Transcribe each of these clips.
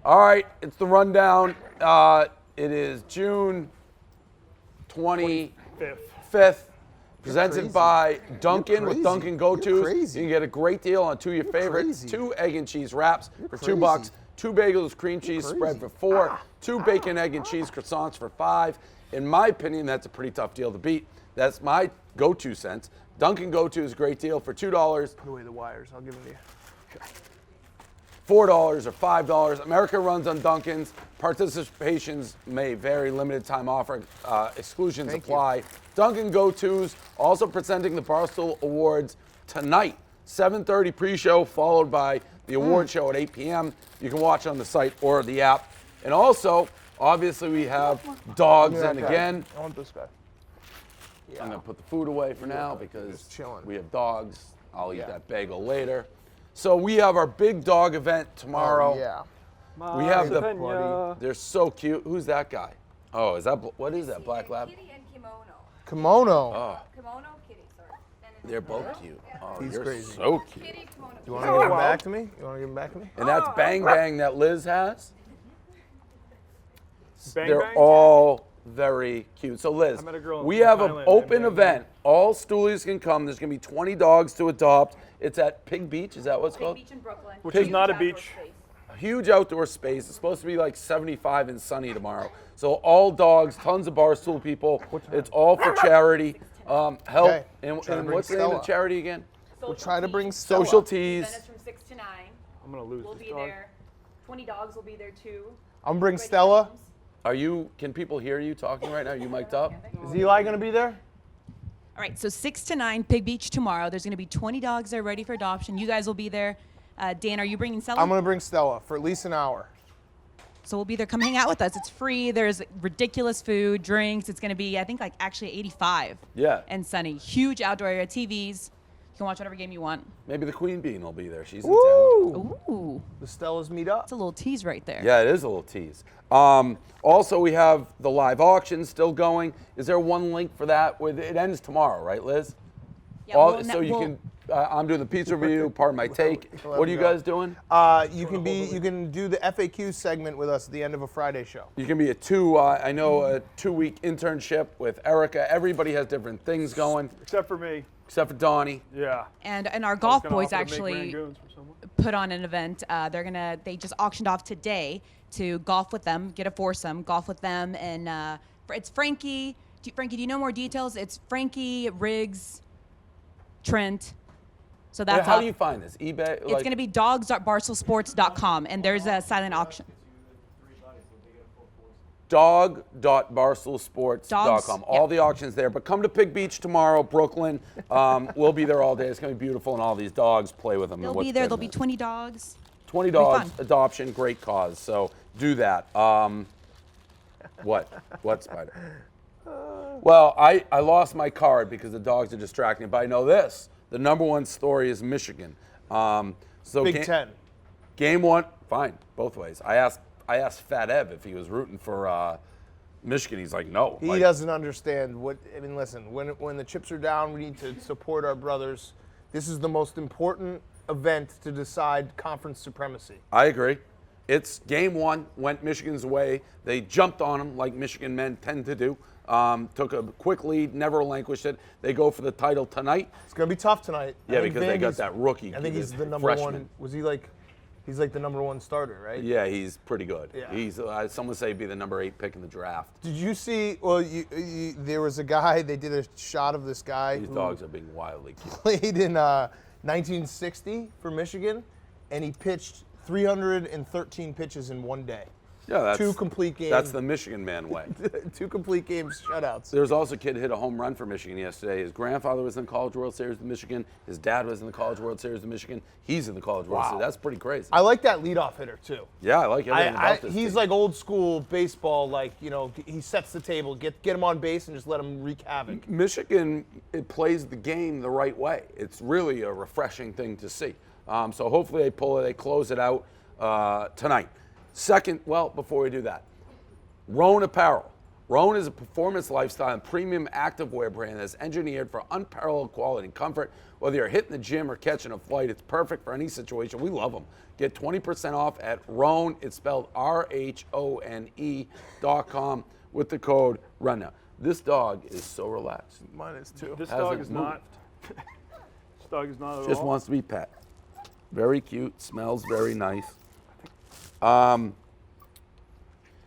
All right, it's the rundown. It is June 25th. Presented by Dunkin' with Dunkin' Go-Tos. You can get a great deal on two of your favorites. 2 egg and cheese wraps for $2. 2 bagels, cream cheese spread for $4. 2 bacon, egg, and cheese croissants for $5. In my opinion, that's a pretty tough deal to beat. That's my go-to sense. Dunkin' Go-To is a great deal for $2. Put away the wires. I'll give them to you. Okay. $4 or $5. America runs on Dunkin's. Participations may vary. Limited time offer. Exclusions apply. Dunkin' Go-Tos also presenting the Barstool Awards tonight. 7:30 pre-show followed by the award show at 8 p.m. You can watch on the site or the app. And also, obviously, we have dogs. And again, I want this guy. I'm going to put the food away for now because we have dogs. I'll eat that bagel later. So we have our big dog event tomorrow. We have the. They're so cute. Who's that guy? Oh, is that what is that? Black Lab? Kitty and kimono. Kimono. Oh, Kimono, kitty, sorry. they're both cute. Oh, He's you're crazy. so cute. Kitty, kimono. You want to give him back to me? You want to give him back to me? And that's Bang Bang that Liz has. Bang They're Bang? all very cute. So Liz, I met a girl we in have an Thailand, open Bang Bang. event. All stoolies can come. There's going to be 20 dogs to adopt. It's at Pig Beach. Is that what it's called? Beach in Brooklyn. Which is not a beach. A huge outdoor space. It's supposed to be like 75 and sunny tomorrow. So all dogs, tons of Barstool people. It's all for charity. Help. Okay. And bring what's the name of the Stella. charity again? We're trying to bring Stella. Social The event Teas. is from 6 to 9. I'm gonna lose We'll this be dog. there. 20 dogs will be there too. I'm gonna bring Ready Stella. homes. Can people hear you talking right now? Are you mic'd up? Is Eli gonna be there? All right, so 6 to 9, Pig Beach tomorrow. There's going to be 20 dogs there ready for adoption. You guys will be there. Dan, are you bringing Stella? I'm gonna bring Stella for at least an hour. So we'll be there. Come hang out with us. It's free. There's ridiculous food, drinks. It's going to be, I think, like actually 85. Yeah. And sunny. Huge outdoor area, TVs. You can watch whatever game you want. Maybe the Queen Bean will be there. She's in town. Woo! Ooh, The Stellas meet up. that's a little tease right there. Yeah, it is a little tease. Also, we have the live auction still going. Is there one link for that? It ends tomorrow, right, Liz? Yeah, I'm doing the pizza review, pardon my take. What are you guys doing? You can do the FAQ segment with us at the end of a Friday show. You can be a 2-week internship with Erica. Everybody has different things going, Except for me. except for Donnie. Yeah. And our I was golf gonna boys offer to make actually Rangoons for someone. put on an event. They just auctioned off today to golf with them, get a foursome, golf with them, and it's Frankie. Frankie, do you know more details? It's Frankie, Riggs, Trent. So that's How up. do you find this? eBay? It's going to be dogs.barstoolsports.com, and there's a silent auction. Dog.barstoolsports.com. All the auctions there. But come to Pig Beach tomorrow, Brooklyn. We'll be there all day. It's going to be beautiful, and all these dogs play with them. They'll be there. There'll be 20 dogs. 20 It'll be dogs, fun. adoption, great cause. So do that. What? What, Spider? Well, I lost my card because the dogs are distracting. But I know this. The number one story is Michigan. Big Ten. Game one, fine, both ways. I asked Fat Ev if he was rooting for Michigan. He's like, no. He doesn't understand what. I mean, listen. When the chips are down, we need to support our brothers. This is the most important event to decide conference supremacy. I agree. It's game one, went Michigan's way. They jumped on them like Michigan men tend to do. Took a quick lead, never relinquished it. They go for the title tonight. It's gonna be tough tonight. Yeah, I think because they got that rookie. I think he's the number freshman. one. Was he like? He's like the number one starter, right? Yeah, he's pretty good. Yeah. He's some would say he'd be the number 8 pick in the draft. Did you see? Well, there was a guy. They did a shot of this guy These who dogs are being wildly cute. played in 1960 for Michigan, and he pitched 313 pitches in one day. Yeah, that's 2 complete games. That's the Michigan man way. 2 complete games shutouts. There's also a kid hit a home run for Michigan yesterday. His grandfather was in the College World Series with Michigan. His dad was in the College World Series with Michigan. He's in the College World Series. That's pretty crazy. I like that leadoff hitter too. Yeah, I like everything about this He's team. like old school baseball. Like, you know, he sets the table, get him on base, and just let him wreak havoc. Michigan, it plays the game the right way. It's really a refreshing thing to see. So hopefully they close it out tonight. Second, well, before we do that, Roan Apparel. Roan is a performance lifestyle and premium activewear brand that's engineered for unparalleled quality and comfort. Whether you're hitting the gym or catching a flight, it's perfect for any situation. We love them. Get 20% off at Roan. It's spelled RHONE.com with the code Rundown. This dog is so relaxed. Mine is too. This Hasn't dog is not. moved. This dog is not at Just all. wants to be pet. Very cute. Smells very nice.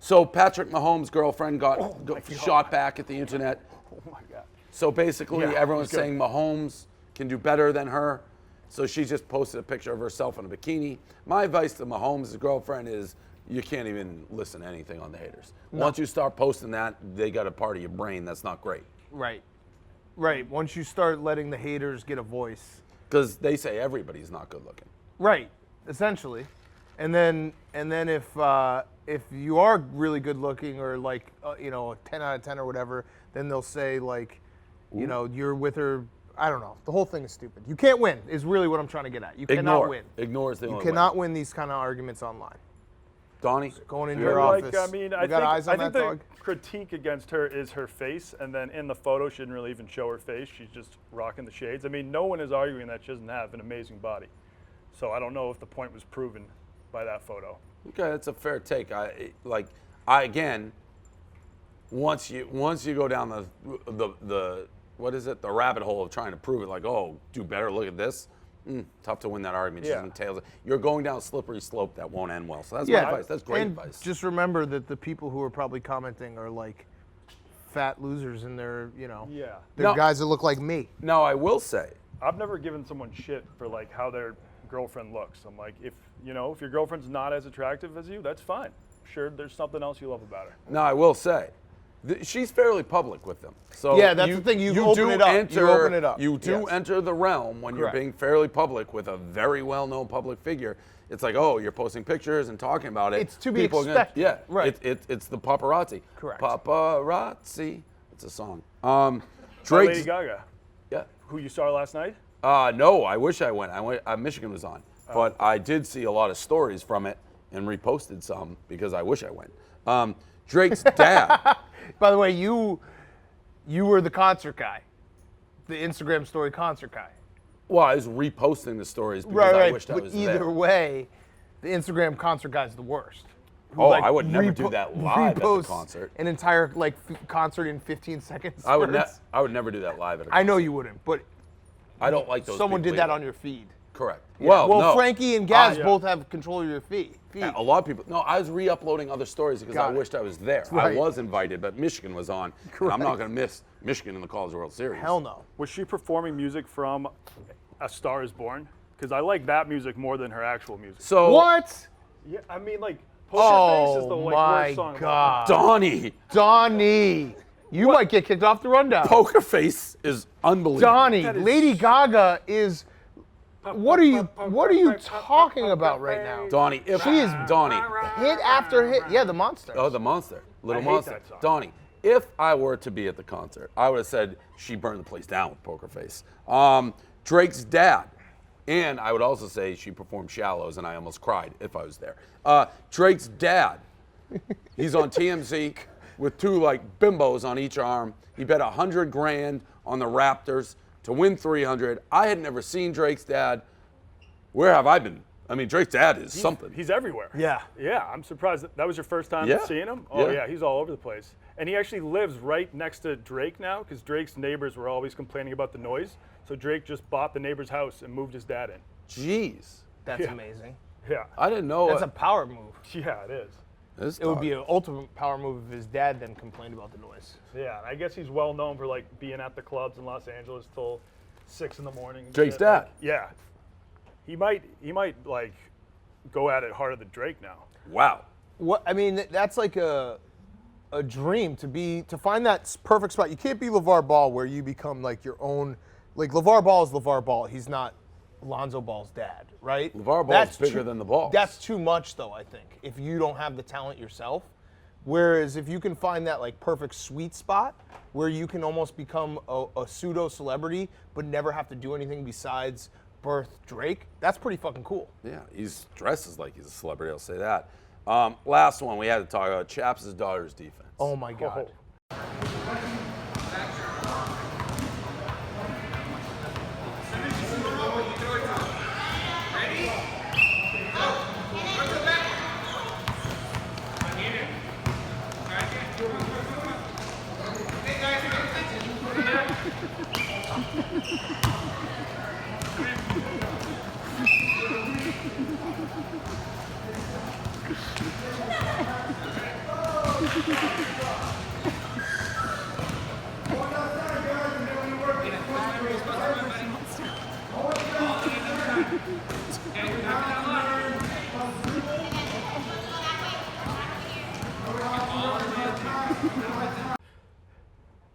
So Patrick Mahomes' girlfriend got shot back at the internet. Oh my God. So basically, Yeah, everyone's it's good. saying Mahomes can do better than her. So she just posted a picture of herself in a bikini. My advice to Mahomes' girlfriend is you can't even listen to anything on the haters. Once you start posting that, they got a part of your brain that's not great. Right. Right. Once you start letting the haters get a voice. Because they say everybody's not good looking. Right. Essentially. And then if you are really good looking or like you know, a 10 out of 10 or whatever, then they'll say like, you know, you're with her. I don't know. The whole thing is stupid. You can't win is really what I'm trying to get at. You cannot win. Ignore is the You only cannot way. win these kind of arguments online. Donnie? Going into But, your like, office. I mean, I we got think, eyes on I think that the dog. critique against her is her face, and then in the photo, she didn't really even show her face. She's just rocking the shades. I mean, no one is arguing that she doesn't have an amazing body. So I don't know if the point was proven by that photo. Okay, that's a fair take. Again, once you go down the what is it, the rabbit hole of trying to prove it, like, oh, do better, look at this. Tough to win that argument. Yeah. You're going down a slippery slope that won't end well. So that's Yeah, my advice. That's great and advice. just remember that the people who are probably commenting are like fat losers, and they're Yeah. they're No. guys that look like me. Now, I will say, I've never given someone shit for like how their girlfriend looks. I'm like, if your girlfriend's not as attractive as you, that's fine. Sure, there's something else you love about her. now I will say, she's fairly public with them. So Yeah, that's the thing. You open do it up. You Enter, open it up. You do Yes. enter the realm when Correct. you're being fairly public with a very well-known public figure. It's like, oh, you're posting pictures and talking about it. It's to be People are expected. Yeah, Right. It's the paparazzi. Correct. Paparazzi. It's a song. Lady Drake's. Gaga, Yeah. who you saw last night. No, I wish I went. Michigan was on, Oh. but I did see a lot of stories from it and reposted some because I wish I went. Drake's dad. By the way, you were the concert guy, the Instagram story concert guy. Well, I was reposting the stories because I wished I But was either there. way, the Instagram concert guy's the worst. Who, Oh, I would never do repo- that live at the reposts concert. An entire concert in 15 seconds. I would spurts. never do that live at a I know concert. you wouldn't, but I don't like those. someone people did that either. on your feed. Correct. Yeah. Well, no. Frankie and Gaz yeah. both have control of your feed. Yeah, a lot of people. No, I was re-uploading other stories because Got I it. wished I was there. Right. I was invited, but Michigan was on. And I'm not going to miss Michigan in the College World Series. Hell no. Was she performing music from A Star Is Born? Because I like that music more than her actual music. So What? Yeah, I mean, like, Poker Face is the Oh like, my worst song of all God. Donnie, Donnie, you might get kicked off the rundown. Poker Face is unbelievable. Donnie, That is- Lady Gaga is. What are you talking about right now? Donnie, if She is Donnie. Hit after hit. Yeah, the monster. Oh, the monster, Little I hate Monster. that song. Donnie, if I were to be at the concert, I would have said she burned the place down with Poker Face. Drake's dad, and I would also say she performed Shallows, and I almost cried if I was there. Drake's dad, he's on TMZ with two like bimbos on each arm. He bet $100,000 on the Raptors to win 300. I had never seen Drake's dad. Where have I been? I mean, Drake's dad is something. He's everywhere. Yeah. Yeah, I'm surprised that was your first time Yeah. seeing him. Oh Yeah. yeah, he's all over the place. And he actually lives right next to Drake now because Drake's neighbors were always complaining about the noise. So Drake just bought the neighbor's house and moved his dad in. Jeez, That's Yeah. amazing. Yeah. I didn't know. That's a power move. Yeah, it is. this It would dog. be an ultimate power move if his dad then complained about the noise. Yeah, and I guess he's well known for like being at the clubs in Los Angeles till 6 in the morning. and Drake's shit. dad. Like, yeah. He might like go at it harder than Drake now. Wow. What I mean, that's like a dream to find that perfect spot. You can't be LeVar Ball where you become like your own. Like LeVar Ball is LeVar Ball. He's not Lonzo Ball's dad, right? LeVar Ball's bigger than the Balls. That's too much, though. I think if you don't have the talent yourself. Whereas if you can find that like perfect sweet spot where you can almost become a pseudo celebrity but never have to do anything besides birth Drake, that's pretty fucking cool. Yeah, he's dresses like he's a celebrity. I'll say that. Last one we had to talk about: Chaps' daughter's defense. Oh my God.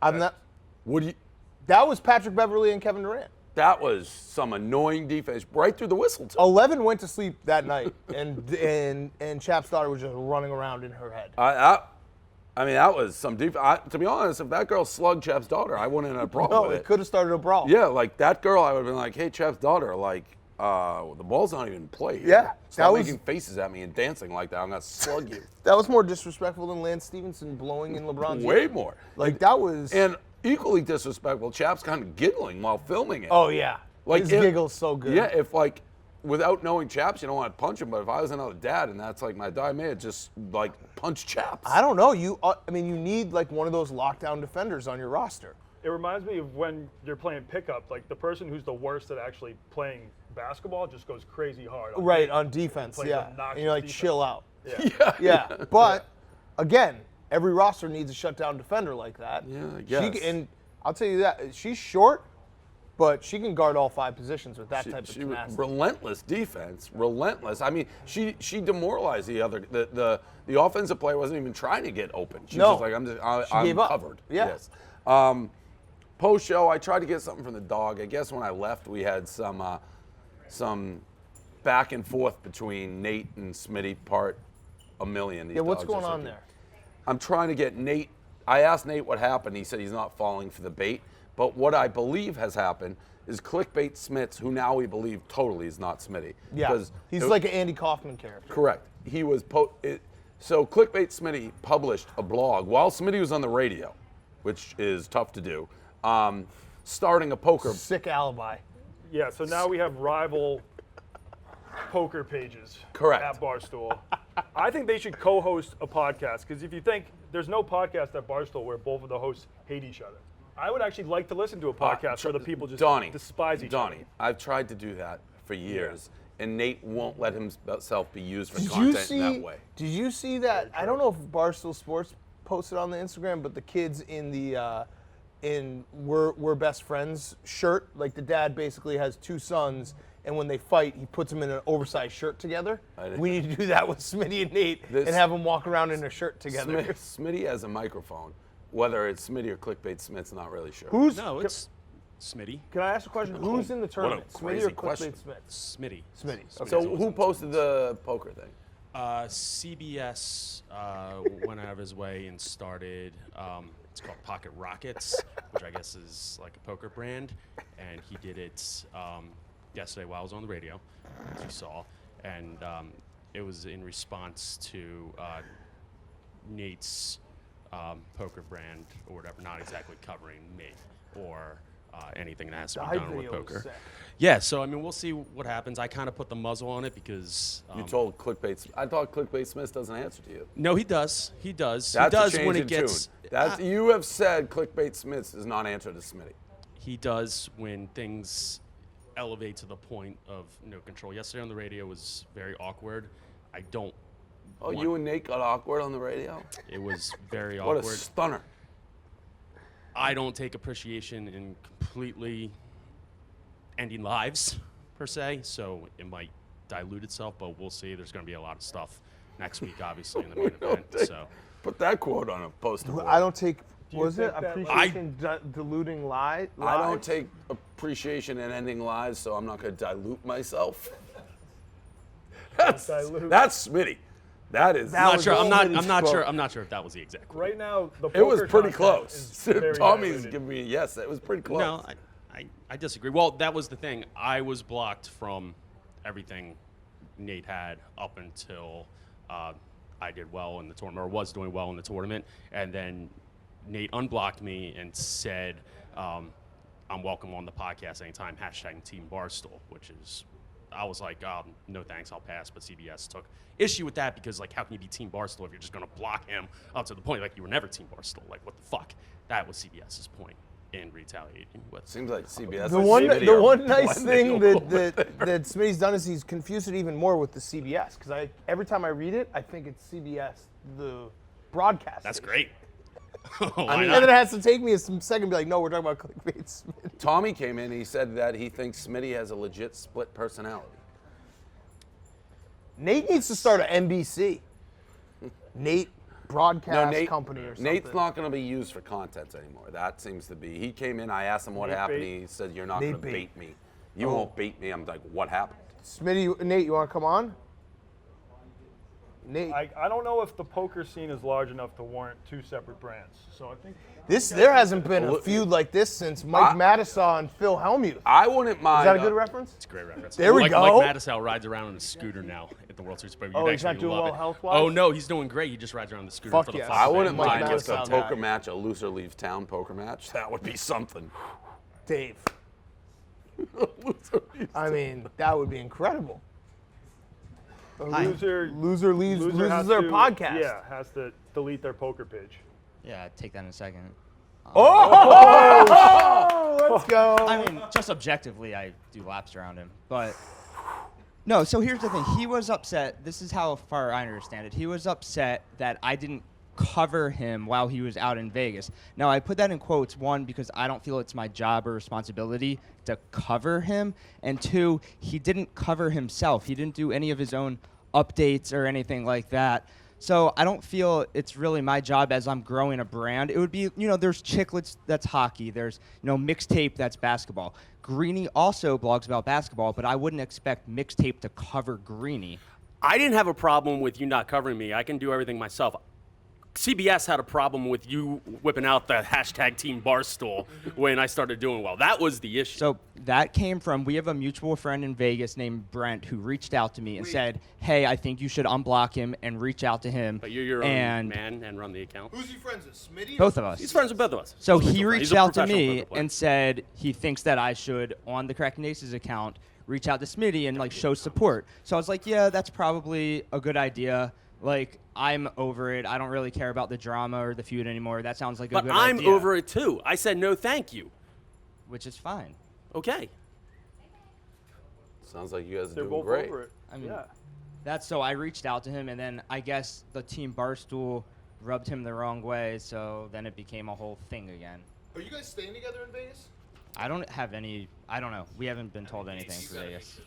I'm not. Would you? That was Patrick Beverly and Kevin Durant. That was some annoying defense right through the whistle. Too. 11 went to sleep that night, and Chaps' daughter was just running around in her head. I mean, that was some deep. To be honest, if that girl slugged Chap's daughter, I wouldn't have a problem No, with it could have started a brawl. Yeah, like that girl, I would have been like, "Hey, Chap's daughter, like, the ball's not even played. Yeah, Stop that was- making faces at me and dancing like that. I'm gonna slug you." That was more disrespectful than Lance Stevenson blowing in LeBron's Way ear. more. Like that was. And equally disrespectful, Chap's kind of giggling while filming it. Oh yeah, like his if- giggle's so good. Yeah, if like without knowing Chaps, you don't want to punch him. But if I was another dad and that's like my dad, I may have just like punch Chaps. I don't know. I mean, you need like one of those lockdown defenders on your roster. It reminds me of when you're playing pickup, like the person who's the worst at actually playing basketball just goes crazy hard. Right, on defense, Plays yeah. obnoxious And you're like, defense. chill out. Yeah. Yeah, but again, every roster needs a shutdown defender like that. Yeah, I guess. And I'll tell you that she's short, but she can guard all 5 positions with that type of She was tenacity. relentless defense, relentless. I mean, she demoralized the offensive player wasn't even trying to get open. She was No. just like, I'm gave up. covered. Yeah. Yes. Post show, I tried to get something from the dog. I guess when I left, we had some back and forth between Nate and Smitty, part a million. These Yeah, what's dogs are going so on cute. there? I'm trying to get Nate. I asked Nate what happened. He said he's not falling for the bait. But what I believe has happened is Clickbait Smits, who now we believe totally is not Smitty. Yeah, because he's like an Andy Kaufman character. correct. He was so Clickbait Smitty published a blog while Smitty was on the radio, which is tough to do. Starting a poker. Sick alibi. Yeah, so now we have rival poker pages Correct. at Barstool. I think they should co-host a podcast because if you think there's no podcast at Barstool where both of the hosts hate each other. I would actually like to listen to a podcast where the people just despise each other. Donnie, I've tried to do that for years, and Nate won't let himself be used for Did content in that way. Did you see that? I don't know if Barstool Sports posted on the Instagram, but the kids in the We're Best Friends shirt, like the dad basically has 2 sons, and when they fight, he puts them in an oversized shirt together. We need to do that with Smitty and Nate and have them walk around in a shirt together. Smitty has a microphone. Whether it's Smitty or Clickbait Smith's not really sure. No, it's Smitty. Can I ask a question? Who's in the tournament? Smitty crazy or question. Clickbait Smith? Smitty. Smitty. Okay. So who posted the poker thing? CBS went out of his way and started, it's called Pocket Rockets, which I guess is like a poker brand. And he did it yesterday while I was on the radio, as you saw. And it was in response to Nate's poker brand or whatever, not exactly covering me or anything that has to The be hype done with video was poker. sick. Yeah, so I mean, we'll see what happens. I kind of put the muzzle on it because You told Clickbait. I thought Clickbait Smith doesn't answer to you. no, he does. He does. That's he does a change when in it gets. tune. That's you have said Clickbait Smith does not answer to Smitty. He does when things elevate to the point of no control. Yesterday on the radio was very awkward. I don't. Oh, want- you and Nate got awkward on the radio? It was very What awkward. a stunner. I don't take appreciation in completely ending lives per se, so it might dilute itself, but we'll see. There's going to be a lot of stuff next week, obviously, in the main event. So Put that quote on a poster board. I don't take. you Was it think that, like- appreciation diluting lies? I don't take appreciation in ending lives, so I'm not going to dilute myself. That's Smitty. That is. I'm not sure. I'm not. Smitty's I'm not quote. sure. I'm not sure if that was the exact quote. Right now, the It was poker pretty content close. is very Tommy's diluted. giving me a yes. It was pretty close. No, I disagree. Well, that was the thing. I was blocked from everything Nate had up until I did well in the tournament, or was doing well in the tournament, and then Nate unblocked me and said, I'm welcome on the podcast anytime, hashtag Team Barstool, which is, I was like, no thanks, I'll pass. But CBS took issue with that because, like, how can you be Team Barstool if you're just going to block him up to the point, like, you were never Team Barstool? Like, what the fuck? That was CBS's point in retaliating with. Seems like CBS. The one nice thing that Smitty's done is he's confused it even more with the CBS, because every time I read it, I think it's CBS, the broadcast. That's station. great. And then it has to take me a second to be like, no, we're talking about Clickbait Smitty. Tommy came in. He said that he thinks Smitty has a legit split personality. Nate needs to start an NBC. Nate broadcast company or something. Nate's not going to be used for content anymore. That seems to be. He came in. I asked him what happened. bait. He said, "You're not going to Nate bait me. You won't bait me." I'm like, "What happened?" Smitty, Nate, you want to come on? Nate, I don't know if the poker scene is large enough to warrant two separate brands. So I think there hasn't been a feud like this since Mike Matisaw and Phil Hellmuth. I wouldn't mind. Is that a good reference? It's a great reference. There we go. Mike Matisow rides around on a scooter now at the World Series. But Oh, he's not doing well health-wise? Oh, no, he's doing great. He just rides around on the scooter Fuck for the yes. fun I of it. wouldn't Mike mind just a Matisow poker guy. match, a loser leaves town poker match. That would be something. Dave. I mean, that would be incredible. a loser Loses has their to- podcast. Yeah, has to delete their poker page. Yeah, I'd take that in a second. Oh, let's go. I mean, just objectively, I do laps around him. But no, so here's the thing. He was upset. This is how far I understand it. He was upset that I didn't cover him while he was out in Vegas. Now, I put that in quotes, one, because I don't feel it's my job or responsibility to cover him, and two, he didn't cover himself. He didn't do any of his own updates or anything like that. So I don't feel it's really my job as I'm growing a brand. It would be, there's Chicklets, that's hockey. There's, Mixtape, that's basketball. Greeny also blogs about basketball, but I wouldn't expect Mixtape to cover Greeny. I didn't have a problem with you not covering me. I can do everything myself. CBS had a problem with you whipping out the hashtag Team Barstool when I started doing well. That was the issue. So that came from, we have a mutual friend in Vegas named Brent who reached out to me and said, hey, I think you should unblock him and reach out to him. But you're your own man and run the account. Who's he friends with, Smitty? Both of us. He's friends with both of us. So He's he a reached out to professional me poker player. and said he thinks that I should, on the Cracking Aces account, reach out to Smitty and show support. So I was like, yeah, that's probably a good idea. I'm over it. I don't really care about the drama or the feud anymore. That sounds like a good idea. But I'm over it too. I said no thank you. Which is fine. Okay. Sounds like you guys are They're doing both great. over it. I mean, yeah. so I reached out to him, and then I guess the Team Barstool rubbed him the wrong way, so then it became a whole thing again. Are you guys staying together in Vegas? I don't know. We haven't been told anything for Vegas.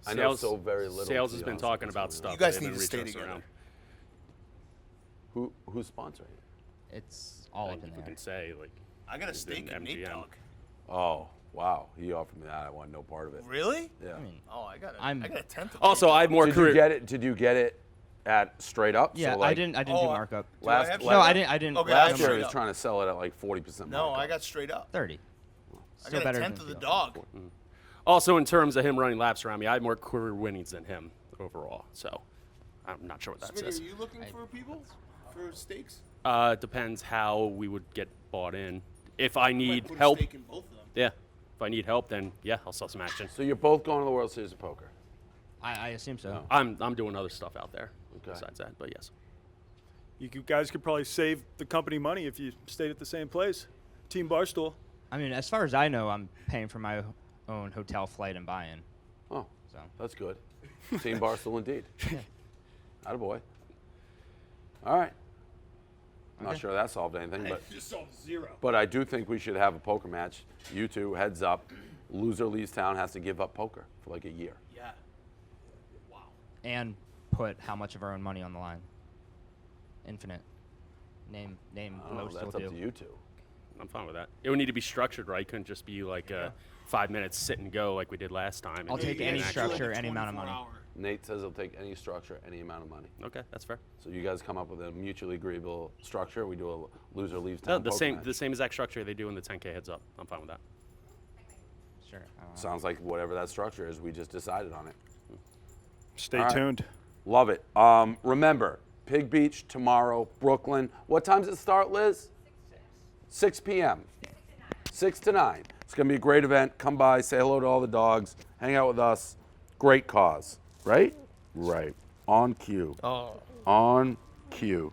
I know so very little. Sales to has be been honest talking with about you. stuff. You guys but need they've to been stay reaching us together. around. Who's sponsoring it? It's all up in You there. can say I got a steak in and Nate MGM. dog. Oh, wow. He offered me that. I want no part of it. Really? Yeah. I mean, Oh, I got I'm- a tenth of Also, I have more Did career. you get it at straight up? yeah, So, I didn't do Oh, markup. Do I have last No, I didn't. Okay, last I'm year straight he was up. trying to sell it at like 40% No, markup. I got straight up. 30. I Still got a better tenth than of the Phil. dog. Also, in terms of him running laps around me, I have more career winnings than him overall. So, I'm not sure what that says. Are you looking for people for steaks? Depends how we would get bought in. If I need Put a help, steak in both of them. yeah. If I need help, then yeah, I'll sell some action. So you're both going to the World Series of Poker. I assume so. I'm doing other stuff out there Okay. besides that, but yes. You guys could probably save the company money if you stayed at the same place. Team Barstool. I mean, as far as I know, I'm paying for my own hotel, flight, and buy-in. Oh, So that's good. Team Barstool indeed. Attaboy. All right. I'm not sure that solved anything, but You just sold zero. but I do think we should have a poker match. You two, heads up. Loser leaves town, has to give up poker for like a year. Yeah. Wow. and put how much of our own money on the line. Infinite. Name I don't know, most that's will up do. to you two. I'm fine with that. It would need to be structured right. Couldn't just be like 5 minutes sit and go like we did last time. I'll and take do any an actual- structure, any amount of money. Nate says he'll take any structure, any amount of money. Okay, that's fair. So you guys come up with a mutually agreeable structure. We do a loser leaves No, town the poker same match. the same exact structure they do in the 10K heads up. I'm fine with that. Sure. I don't know. Sounds like whatever that structure is, we just decided on it. Stay All right. tuned. Love it. Remember, Pig Beach tomorrow, Brooklyn. What time does it start, Liz? 6 p.m. 6 to 9. It's going to be a great event. Come by, say hello to all the dogs, hang out with us. Great cause, right? Right. On cue. Oh. On cue.